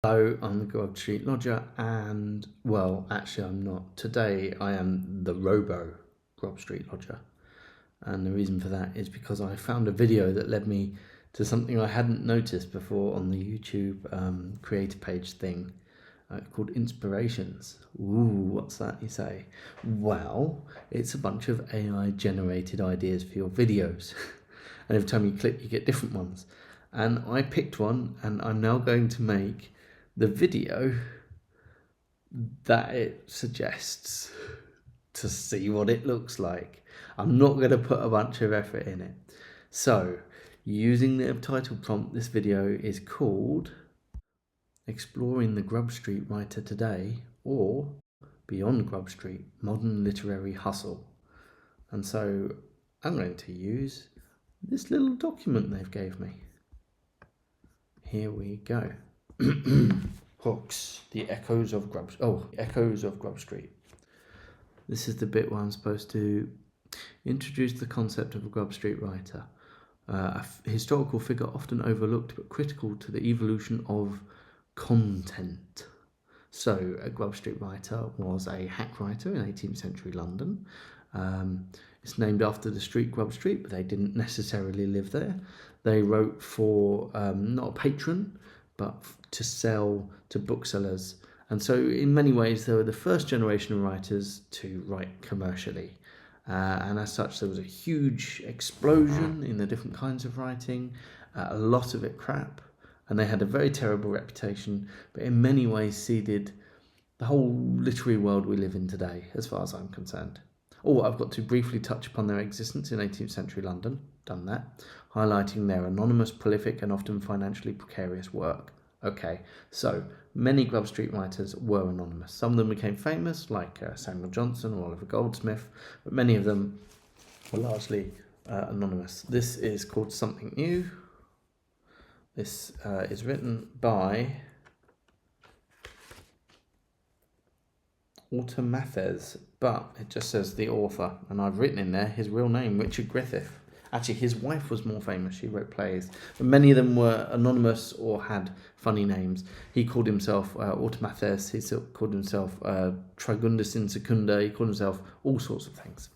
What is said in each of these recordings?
Hello, I'm the Grub Street Lodger, and well, actually, I'm not. Today, I am the Robo Grub Street Lodger, and the reason for that is because I found a video that led me to something I hadn't noticed before on the YouTube creator page thing called Inspirations. Ooh, what's that, you say? Well, it's a bunch of AI generated ideas for your videos, and every time you click, you get different ones. And I picked one, and I'm now going to make the video that it suggests to see what it looks like. I'm not going to put a bunch of effort in it. So, using the title prompt, this video is called Exploring the Grub Street Writer Today, or Beyond Grub Street, Modern Literary Hustle. And so I'm going to use this little document they've gave me. Here we go. Hooks, the echoes of Grub Street. This is the bit where I'm supposed to introduce the concept of a Grub Street writer, a historical figure often overlooked but critical to the evolution of content. So, a Grub Street writer was a hack writer in 18th century London. It's named after the street Grub Street, but they didn't necessarily live there. They wrote for not a patron, but to sell to booksellers. And so in many ways, they were the first generation of writers to write commercially. And as such, there was a huge explosion in the different kinds of writing, a lot of it crap. And they had a very terrible reputation, but in many ways seeded the whole literary world we live in today, as far as I'm concerned. Oh, I've got to briefly touch upon their existence in 18th century London, done that, highlighting their anonymous, prolific and often financially precarious work. Okay, so many Grub Street writers were anonymous. Some of them became famous, like Samuel Johnson or Oliver Goldsmith, but many of them were largely anonymous. This is called Something New. This is written by Automathes, but it just says the author, and I've written in there his real name, Richard Griffith. Actually, his wife was more famous. She wrote plays, but many of them were anonymous or had funny names. He called himself Automathes. He called himself Trigundus in Secunda. He called himself all sorts of things.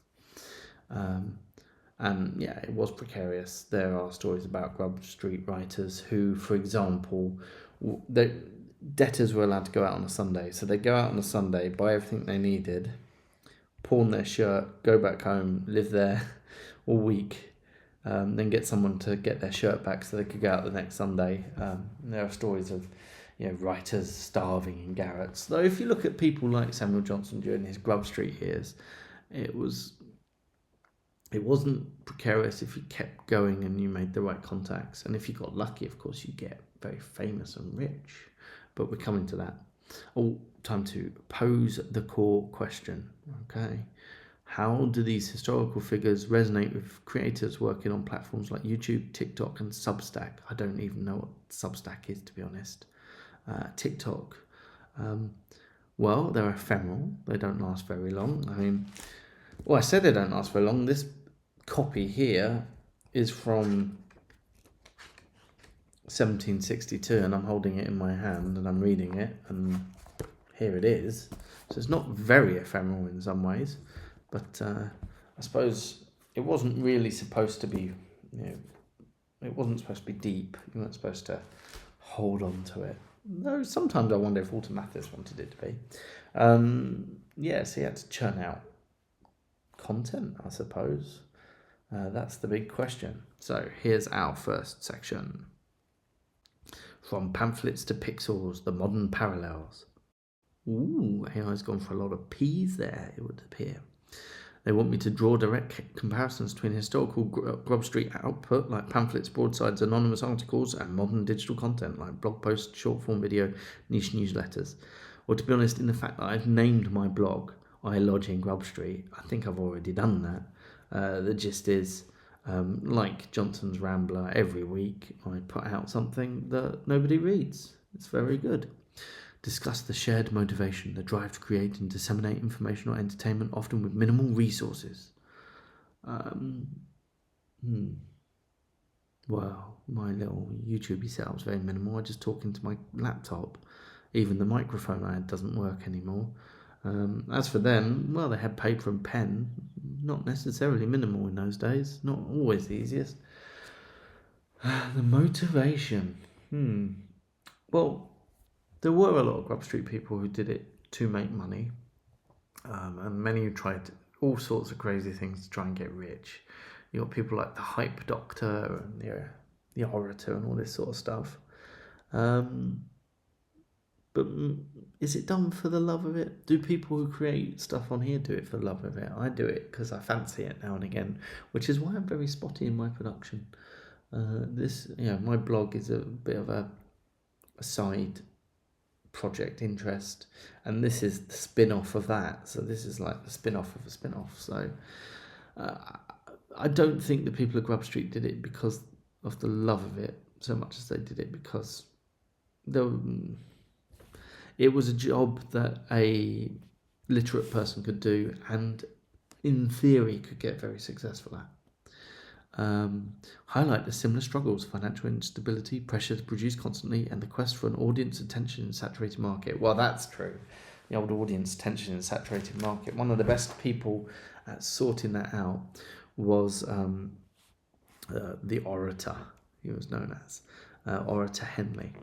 And yeah, it was precarious. There are stories about Grub Street writers who, for example, debtors were allowed to go out on a Sunday. So they'd go out on a Sunday, buy everything they needed, pawn their shirt, go back home, live there all week, then get someone to get their shirt back so they could go out the next Sunday. There are stories of writers starving in garrets. Though if you look at people like Samuel Johnson during his Grub Street years, it wasn't precarious if you kept going and you made the right contacts. And if you got lucky, of course, you get very famous and rich. But we're coming to that. Oh, time to pose the core question. Okay. How do these historical figures resonate with creators working on platforms like YouTube, TikTok, and Substack? I don't even know what Substack is, to be honest. TikTok. Well, they're ephemeral. They don't last very long. I said they don't last very long. This copy here is from 1762, and I'm holding it in my hand and I'm reading it, and here it is. So it's not very ephemeral in some ways, but I suppose it wasn't really supposed to be, it wasn't supposed to be deep. You weren't supposed to hold on to it. Though sometimes I wonder if Automathis wanted it to be. So he had to churn out content, I suppose. That's the big question. So here's our first section. From pamphlets to pixels, the modern parallels. Ooh, AI's gone for a lot of P's there, it would appear. They want me to draw direct comparisons between historical Grub Street output, like pamphlets, broadsides, anonymous articles, and modern digital content, like blog posts, short-form video, niche newsletters. Or to be honest, in the fact that I've named my blog, I Lodge in Grub Street, I think I've already done that. The gist is, like Johnson's Rambler, every week I put out something that nobody reads. It's very good. Discuss the shared motivation, the drive to create and disseminate information or entertainment, often with minimal resources. Well, my little YouTube setup is very minimal. I just talk into my laptop. Even the microphone I had doesn't work anymore. As for them, well, they had paper and pen, not necessarily minimal in those days, not always the easiest. The motivation. Well, there were a lot of Grub Street people who did it to make money, and many who tried all sorts of crazy things to try and get rich. You got people like the Hype Doctor and the Orator and all this sort of stuff. But is it done for the love of it? Do people who create stuff on here do it for the love of it? I do it because I fancy it now and again, which is why I'm very spotty in my production. My blog is a bit of a side project interest, and this is the spin-off of that. So this is like the spin-off of a spin-off. So I don't think the people at Grub Street did it because of the love of it so much as they did it because it was a job that a literate person could do and in theory could get very successful at. Highlight the similar struggles: financial instability, pressure to produce constantly, and the quest for an audience attention in a saturated market. Well, that's true. The old audience attention in a saturated market. One of the best people at sorting that out was the Orator, he was known as. Orator Henley,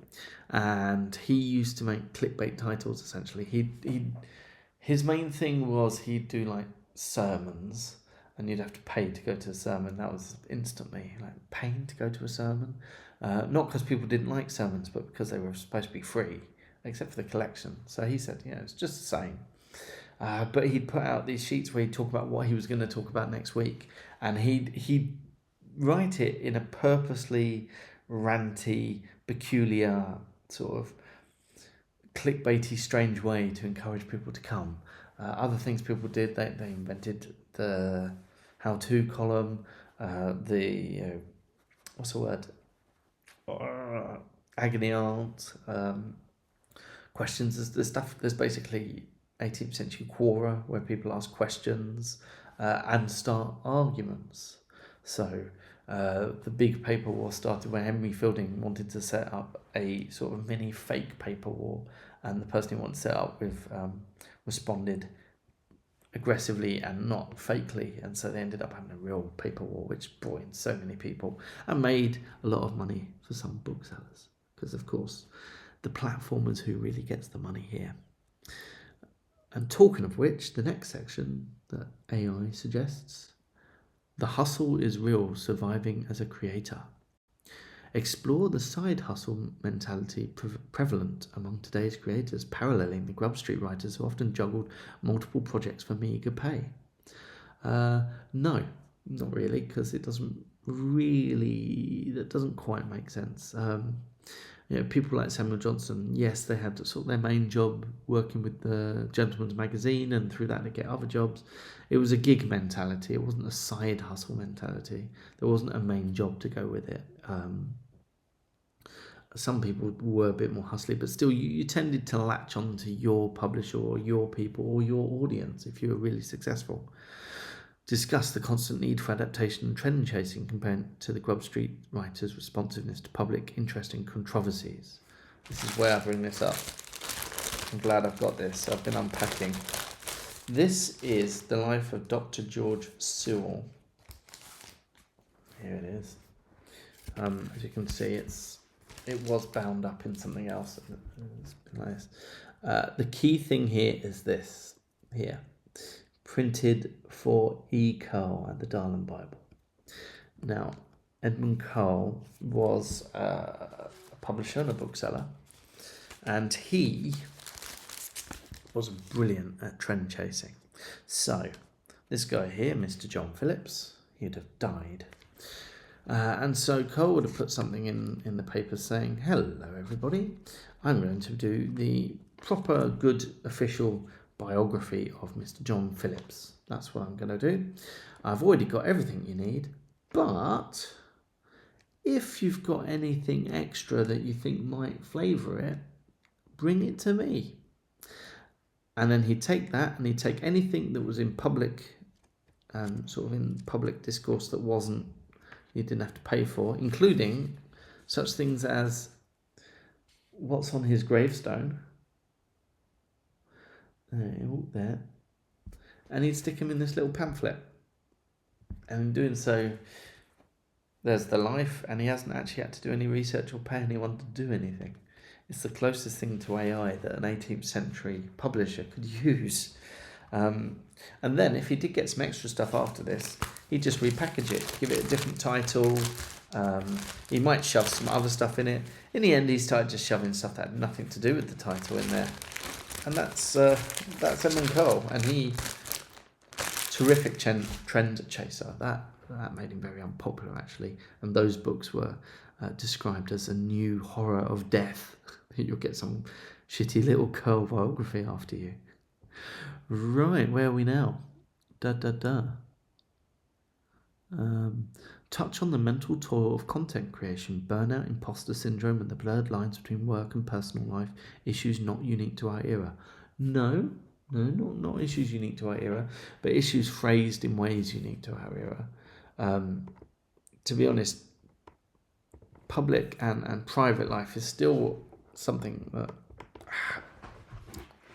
and he used to make clickbait titles. Essentially, his main thing was he'd do like sermons, and you'd have to pay to go to a sermon. That was instantly like paying to go to a sermon, not because people didn't like sermons, but because they were supposed to be free, except for the collection. So he said, it's just the same. But he'd put out these sheets where he'd talk about what he was going to talk about next week, and he'd write it in a purposely ranty, peculiar, sort of clickbaity, strange way to encourage people to come. Other things people did, they invented the how-to column, what's the word? Agony aunt, questions. There's basically 18th century Quora where people ask questions and start arguments. So the big paper war started when Henry Fielding wanted to set up a sort of mini fake paper war, and the person he wanted to set up with responded aggressively and not fakely, and so they ended up having a real paper war, which brought in so many people and made a lot of money for some booksellers, because of course the platform is who really gets the money here. And talking of which, the next section that AI suggests: the hustle is real, surviving as a creator. Explore the side hustle mentality prevalent among today's creators, paralleling the Grub Street writers who often juggled multiple projects for meagre pay. No, not really, because that doesn't quite make sense. People like Samuel Johnson, yes, they had sort of their main job working with the Gentleman's Magazine, and through that they get other jobs. It was a gig mentality. It wasn't a side hustle mentality. There wasn't a main job to go with it. Some people were a bit more hustly, but still you tended to latch on to your publisher or your people or your audience if you were really successful. Discuss the constant need for adaptation and trend chasing compared to the Grub Street writers' responsiveness to public interest and controversies. This is where I bring this up. I'm glad I've got this. I've been unpacking. This is the life of Dr. George Sewell. Here it is. As you can see, it was bound up in something else. It's nice. The key thing here is this here. Printed for E. Curl at the Darling Bible. Now, Edmund Curl was a publisher and a bookseller, and he was brilliant at trend chasing. So, this guy here, Mr. John Phillips, he'd have died. And so Curl would have put something in the paper saying, "Hello everybody, I'm going to do the proper good official biography of Mr. John Phillips. That's what I'm going to do. I've already got everything you need, but if you've got anything extra that you think might flavour it, bring it to me." And then he'd take that and he'd take anything that was in public, sort of in public discourse that you didn't have to pay for, including such things as what's on his gravestone. all there. And he'd stick them in this little pamphlet. And in doing so, there's the life, and he hasn't actually had to do any research or pay anyone to do anything. It's the closest thing to AI that an 18th century publisher could use. And then if he did get some extra stuff after this, he'd just repackage it, give it a different title. He might shove some other stuff in it. In the end, he started just shoving stuff that had nothing to do with the title in there. And that's Edmund Cole, and he, terrific trend chaser. That made him very unpopular, actually. And those books were described as a new horror of death. You'll get some shitty little Curl biography after you. Right, where are we now? Touch on the mental toil of content creation, burnout, imposter syndrome, and the blurred lines between work and personal life, issues not unique to our era. No, not issues unique to our era, but issues phrased in ways unique to our era. To be honest, public and private life is still something that...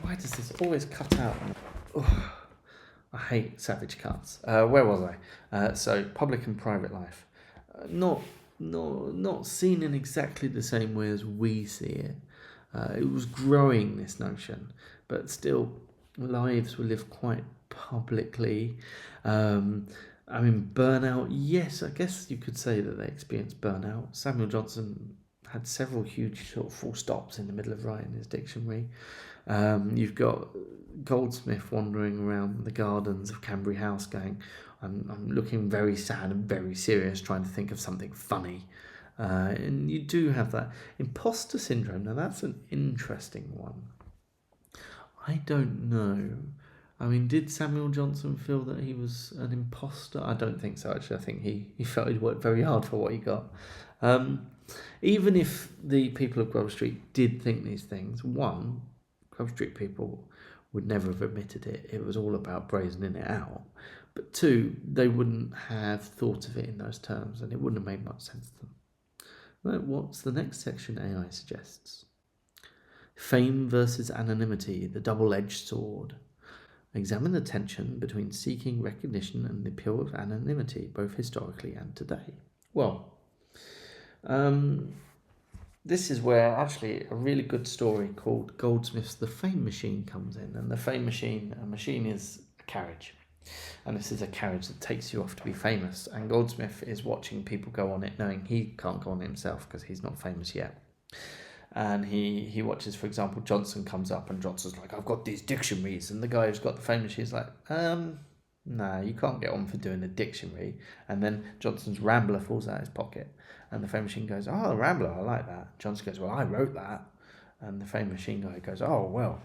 Why does this always cut out? Oh, I hate savage cuts. Where was I? So public and private life, not seen in exactly the same way as we see it. It was growing, this notion, but still lives were lived quite publicly. I mean, burnout, yes, I guess you could say that they experienced burnout. Samuel Johnson had several huge sort of full stops in the middle of writing his dictionary. You've got Goldsmith wandering around the gardens of Canbury House going, I'm looking very sad and very serious, trying to think of something funny. And you do have that. Imposter syndrome, now that's an interesting one. I don't know. I mean, did Samuel Johnson feel that he was an imposter? I don't think so, actually. I think he felt he'd worked very hard for what he got. Even if the people of Grub Street did think these things, one, Grub Street people would never have admitted it. It was all about brazening it out. But two, they wouldn't have thought of it in those terms, and it wouldn't have made much sense to them. Right, what's the next section AI suggests? Fame versus anonymity, the double-edged sword. Examine the tension between seeking recognition and the appeal of anonymity, both historically and today. Well, this is where actually a really good story called Goldsmith's The Fame Machine comes in. And the Fame Machine, a machine is a carriage. And this is a carriage that takes you off to be famous. And Goldsmith is watching people go on it, knowing he can't go on it himself because he's not famous yet. And he watches, for example, Johnson comes up and Johnson's like, I've got these dictionaries. And the guy who's got the Fame Machine is like, no, you can't get on for doing a dictionary. And then Johnson's Rambler falls out of his pocket. And the Fame Machine goes, oh, the Rambler, I like that. Johnson goes, well, I wrote that. And the Fame Machine guy goes, oh, well,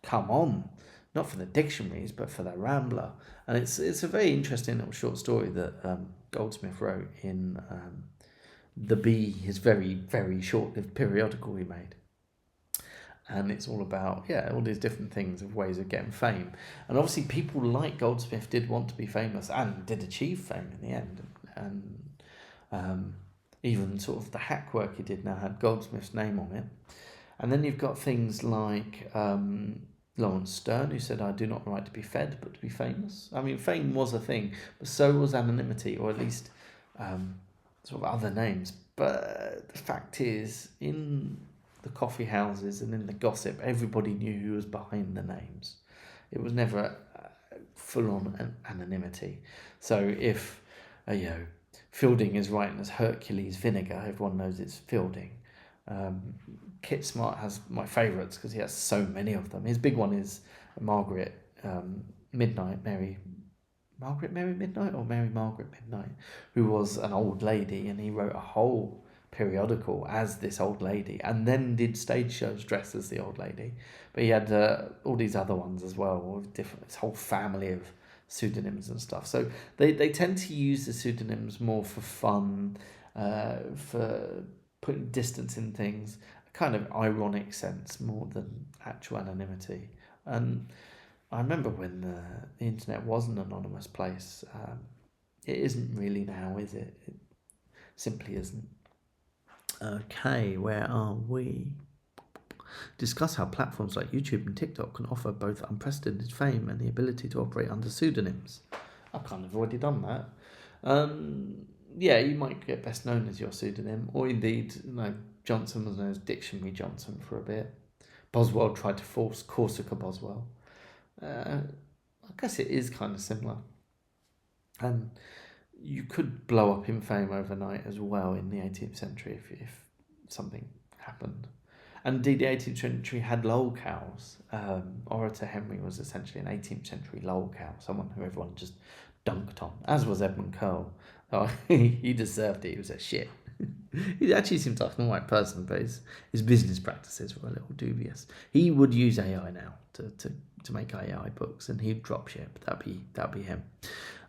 come on. Not for the dictionaries, but for the Rambler. And it's a very interesting little short story that Goldsmith wrote in The Bee, his very, very short-lived periodical he made. And it's all about, all these different things of ways of getting fame. And obviously people like Goldsmith did want to be famous and did achieve fame in the end. And even sort of the hack work he did now had Goldsmith's name on it. And then you've got things like Lawrence Stern, who said, I do not like to be fed, but to be famous. I mean, fame was a thing, but so was anonymity, or at least sort of other names. But the fact is, in the coffee houses and in the gossip, everybody knew who was behind the names. It was never full-on anonymity. So if, Fielding is writing as Hercules Vinegar, everyone knows it's Fielding. Kit Smart has my favourites because he has so many of them. His big one is Margaret Midnight, Mary Midnight or Mary Margaret Midnight, who was an old lady, and he wrote a whole periodical as this old lady and then did stage shows dressed as the old lady. But he had all these other ones as well, with this whole family of pseudonyms and stuff. So they tend to use the pseudonyms more for fun, for putting distance in things, a kind of ironic sense more than actual anonymity. And I remember when the internet was an anonymous place. It isn't really now, is it? It simply isn't. Okay, where are we? discuss how platforms like YouTube and TikTok can offer both unprecedented fame and the ability to operate under pseudonyms. I've kind of already done that. Yeah, you might get best known as your pseudonym, or indeed, Johnson was known as Dictionary Johnson for a bit. Boswell tried to force Corsica Boswell. I guess it is kind of similar. And you could blow up in fame overnight as well in the 18th century if something happened. And indeed, the 18th century had lolcows. Orator Henry was essentially an 18th century lolcow, someone who everyone just dunked on, as was Edmund Curll. Oh, he deserved it, he was a shit. He actually seems like an alright person, but his business practices were a little dubious. He would use AI now to make AI books, and he'd drop ship. That'd be him.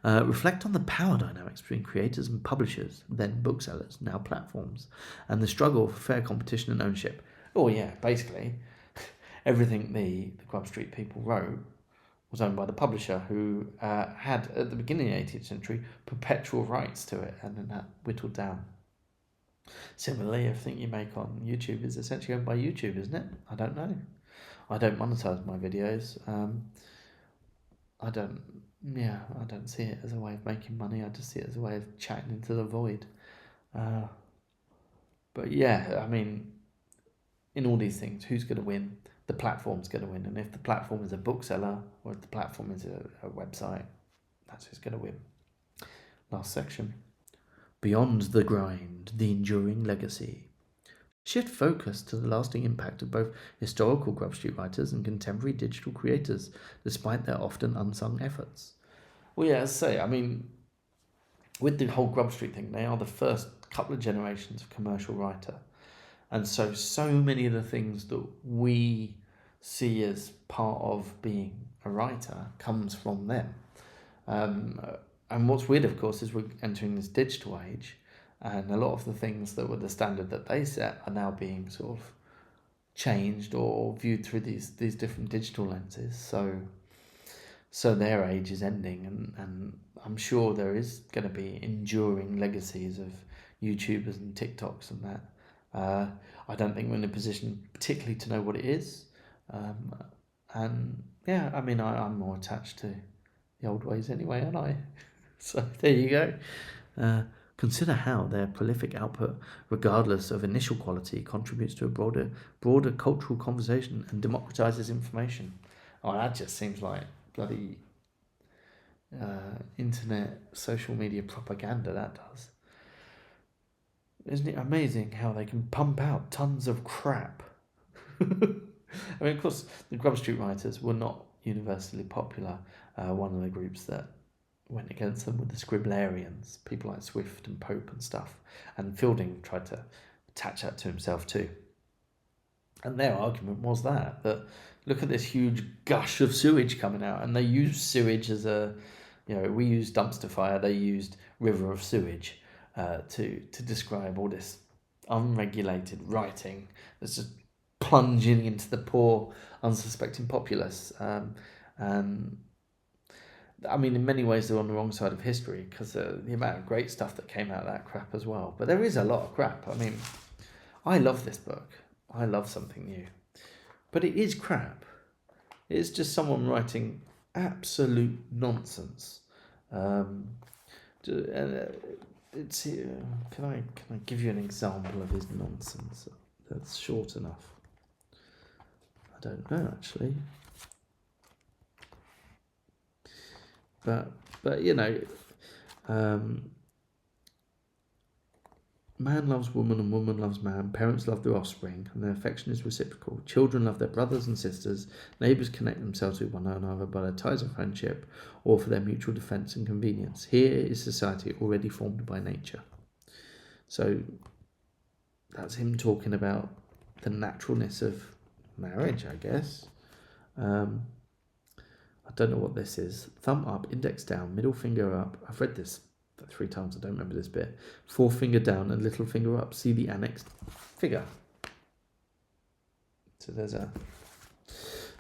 Reflect on the power dynamics between creators and publishers, then booksellers, now platforms, and the struggle for fair competition and ownership. Oh yeah, basically, everything the Grub Street people wrote was owned by the publisher, who had, at the beginning of the 18th century, perpetual rights to it, and then that whittled down. Similarly, everything you make on YouTube is essentially owned by YouTube, isn't it? I don't know. I don't monetize my videos. I don't see it as a way of making money. I just see it as a way of chatting into the void. But yeah, I mean, in all these things, who's going to win? The platform's going to win. And if the platform is a bookseller, or if the platform is a website, that's who's going to win. Last section. Beyond the grind, the enduring legacy. Shift focus to the lasting impact of both historical Grub Street writers and contemporary digital creators, despite their often unsung efforts. Well, yeah, as I say, I mean, with the whole Grub Street thing, they are the first couple of generations of commercial writer. And so many of the things that we see as part of being a writer comes from them. And what's weird, of course, is we're entering this digital age, and a lot of the things that were the standard that they set are now being sort of changed or viewed through these different digital lenses. So their age is ending, and I'm sure there is going to be enduring legacies of YouTubers and TikToks and that. I don't think we're in a position particularly to know what it is. And yeah, I mean, I'm more attached to the old ways anyway, aren't I? So there you go. Consider how their prolific output, regardless of initial quality, contributes to a broader cultural conversation and democratizes information. Oh, that just seems like bloody internet, social media propaganda, that does. Isn't it amazing how they can pump out tons of crap? I mean, of course, the Grub Street writers were not universally popular. One of the groups that went against them were the Scriblarians, people like Swift and Pope and stuff. And Fielding tried to attach that to himself too. And their argument was that look at this huge gush of sewage coming out, and they used sewage as we used dumpster fire, they used river of sewage to describe all this unregulated writing that's just plunging into the poor, unsuspecting populace. I mean, in many ways, they're on the wrong side of history, because the amount of great stuff that came out of that crap as well. But there is a lot of crap. I mean, I love this book. I love Something New. But it is crap. It's just someone writing absolute nonsense. It's can I give you an example of his nonsense that's short enough? I don't know, actually. But man loves woman and woman loves man. Parents love their offspring, and their affection is reciprocal. Children love their brothers and sisters. Neighbours connect themselves with one another by their ties of friendship or for their mutual defence and convenience. Here is society already formed by nature. So that's him talking about the naturalness of marriage, I guess. I don't know what this is. Thumb up, index down, middle finger up. I've read this 3 times, I don't remember this bit. Forefinger down and little finger up. See the annexed figure. So there's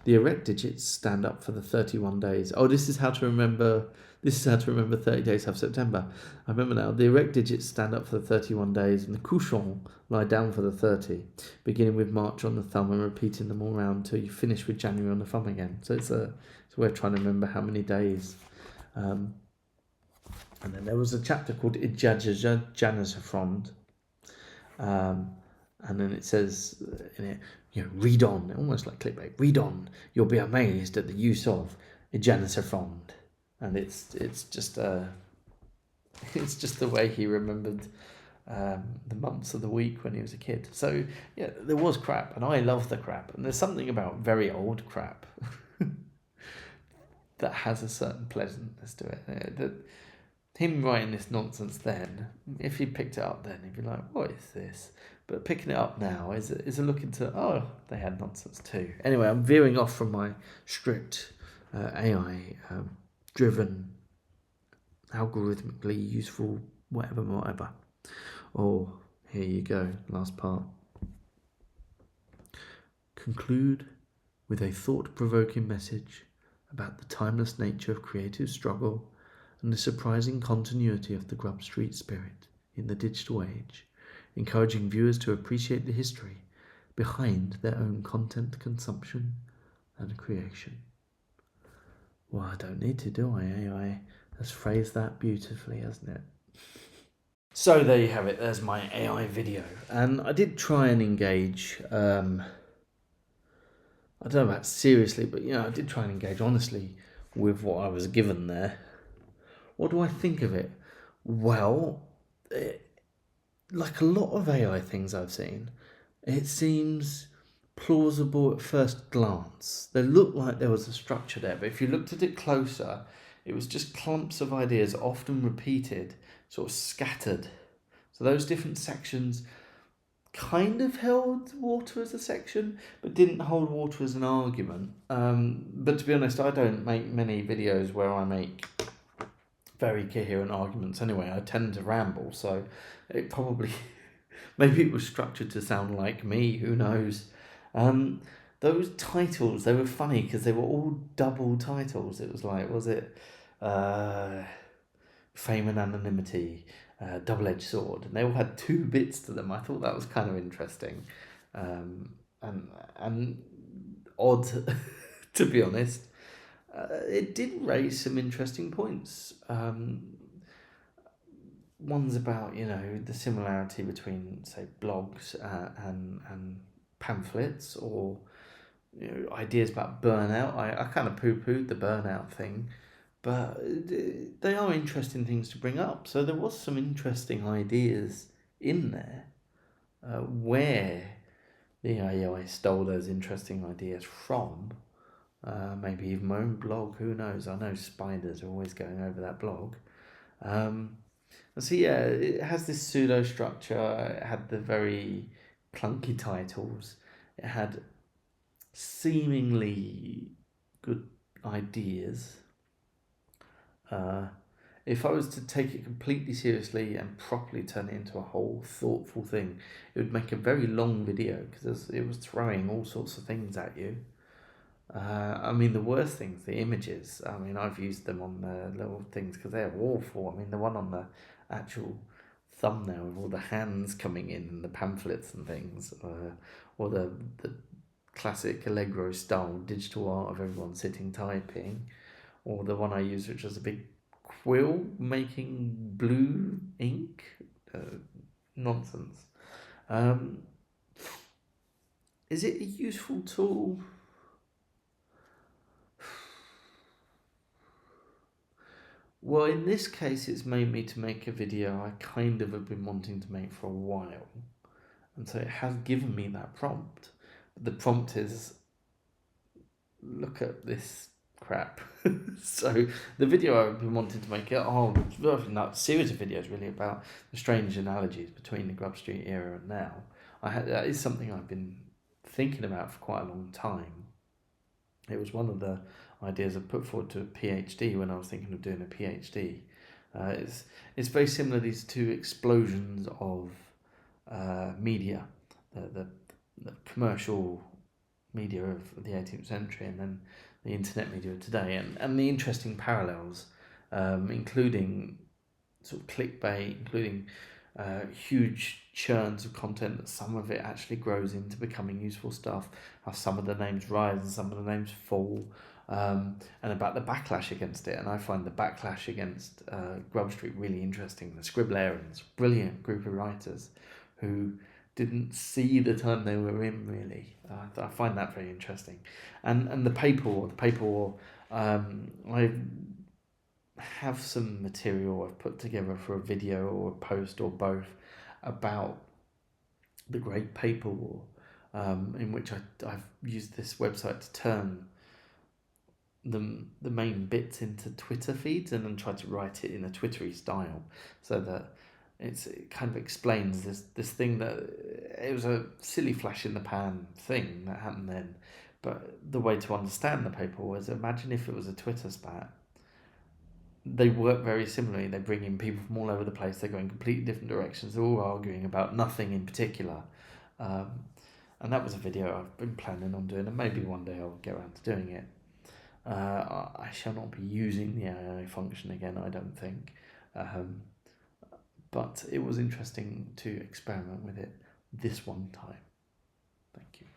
The erect digits stand up for the 31 days. Oh, this is how to remember. This is how to remember 30 days of September. I remember now. The erect digits stand up for the 31 days, and the couchant lie down for the 30, beginning with March on the thumb and repeating them all round till you finish with January on the thumb again. So it's a way of trying to remember how many days. And then there was a chapter called Ijazajanasaphond. And then it says in it, read on, almost like clickbait. Read on, you'll be amazed at the use of Ijazanasaphond. And it's just the way he remembered the months of the week when he was a kid. So yeah, there was crap, and I love the crap. And there's something about very old crap that has a certain pleasantness to it. That him writing this nonsense then, if he picked it up then, he'd be like, "What is this?" But picking it up now is a look into, they had nonsense too. Anyway, I'm veering off from my strict AI driven, algorithmically useful, whatever. Oh, here you go, last part. Conclude with a thought-provoking message about the timeless nature of creative struggle and the surprising continuity of the Grub Street spirit in the digital age, encouraging viewers to appreciate the history behind their own content consumption and creation. Well, I don't need to, do I? AI has phrased that beautifully, hasn't it? So there you have it. There's my AI video. And I did try and engage, I don't know about seriously, but I did try and engage honestly with what I was given there. What do I think of it? Well, like a lot of AI things I've seen, it seems plausible at first glance. They looked like there was a structure there, but if you looked at it closer, it was just clumps of ideas, often repeated, sort of scattered. So those different sections kind of held water as a section, but didn't hold water as an argument. But to be honest, I don't make many videos where I make very coherent arguments anyway. I tend to ramble, so it probably maybe it was structured to sound like me, who knows. Those titles, they were funny because they were all double titles. It was like, was it Fame and Anonymity, Double-Edged Sword, and they all had two bits to them. I thought that was kind of interesting and odd, to be honest. It did raise some interesting points. One's about, the similarity between, say, blogs and pamphlets, or ideas about burnout. I kind of poo-pooed the burnout thing, but they are interesting things to bring up. So there was some interesting ideas in there where the AI stole those interesting ideas from. Maybe even my own blog, who knows? I know spiders are always going over that blog. So yeah, it has this pseudo structure. It had the very clunky titles. It had seemingly good ideas. If I was to take it completely seriously and properly turn it into a whole thoughtful thing, it would make a very long video because it was throwing all sorts of things at you. The worst things, the images. I've used them on the little things because they're awful. The one on the actual thumbnail with all the hands coming in and the pamphlets and things, or the classic Allegro style digital art of everyone sitting typing, or the one I used which was a big quill making blue ink. Nonsense. Is it a useful tool? Well, in this case, it's made me to make a video I kind of have been wanting to make for a while. And so it has given me that prompt. But the prompt is, look at this crap. So the video I've been wanting to make, a series of videos really about the strange analogies between the Grub Street era and now. That is something I've been thinking about for quite a long time. It was one of the ideas I put forward to a PhD when I was thinking of doing a PhD. It's very similar, these two explosions of media, the commercial media of the 18th century and then the internet media of today, and the interesting parallels, including sort of clickbait, including huge churns of content that some of it actually grows into becoming useful stuff, how some of the names rise and some of the names fall, and about the backlash against it. And I find the backlash against Grub Street really interesting. The Scribblerians, brilliant group of writers who didn't see the time they were in, really. I find that very interesting. And the paper war, I have some material I've put together for a video or a post or both about the Great Paper War, in which I've used this website to turn the main bits into Twitter feeds and then tried to write it in a Twittery style, so that it kind of explains this thing that it was a silly flash in the pan thing that happened then, but the way to understand the paper was, imagine if it was a Twitter spat. They work very similarly. They bring in people from all over the place. They go in completely different directions. They're all arguing about nothing in particular. And that was a video I've been planning on doing, and maybe one day I'll get around to doing it. I shall not be using the AI function again, I don't think. But it was interesting to experiment with it this one time. Thank you.